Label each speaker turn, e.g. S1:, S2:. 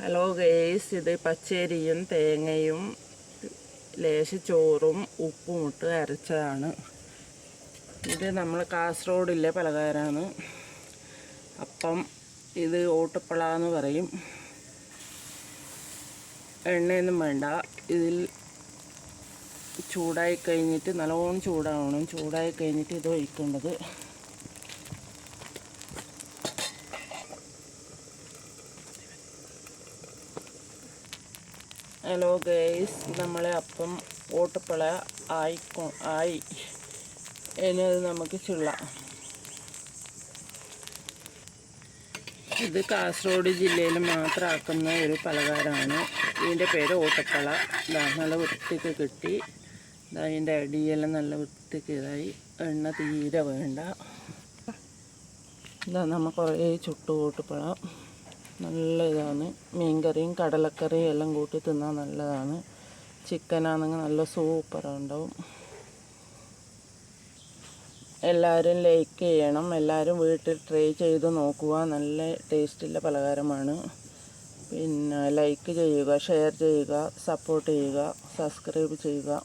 S1: Hello guys, ഇത് പച്ചരിയും തേങ്ങയും ലേശ ചോറും ഉപ്പും ഇട്ട് അരച്ചതാണ്. ഇത് നമ്മൾ കാസർഗോഡിലെ പലഹാരമാണ്. അപ്പം ഇത് ഓട്ടുപ്പള എന്ന് പറയും. എണ്ണയൊന്നും വേണ്ട. ഇതിൽ ചൂടായി കഴിഞ്ഞിട്ട് നല്ലോണം ചൂടാവണം. ചൂടായി കഴിഞ്ഞിട്ട് ഇത് ഒഴിക്കേണ്ടത്. ഹലോ ഗേസ്, നമ്മളെ അപ്പം ഓട്ടുപ്പള ആയി ഇനി അത് നമുക്ക് ചുള്ളാം. ഇത് കാസർഗോഡ് ജില്ലയിൽ മാത്രം ആക്കുന്ന ഒരു പലഹാരമാണ്. ഇതിൻ്റെ പേര് ഓട്ടുപ്പള. നല്ല വൃത്തിക്ക് കിട്ടി. അതിൻ്റെ അടിയെല്ലാം നല്ല വൃത്തിക്ക് ഇതായി. എണ്ണ തീരെ വേണ്ട. ഇതാ നമ്മൾ കുറേ ചുട്ടു ഓട്ടുപ്പള. നല്ല ഇതാണ്. മീൻകറിയും കടലക്കറിയും എല്ലാം കൂട്ടി തിന്നാൻ നല്ലതാണ്. ചിക്കനാണെങ്കിൽ നല്ല സൂപ്പറുണ്ടാവും. എല്ലാവരും ലൈക്ക് ചെയ്യണം. എല്ലാവരും വീട്ടിൽ ട്രൈ ചെയ്ത് നോക്കുക. നല്ല ടേസ്റ്റുള്ള പലഹാരമാണ്. പിന്നെ ലൈക്ക് ചെയ്യുക, ഷെയർ ചെയ്യുക, സപ്പോർട്ട് ചെയ്യുക, സബ്സ്ക്രൈബ് ചെയ്യുക.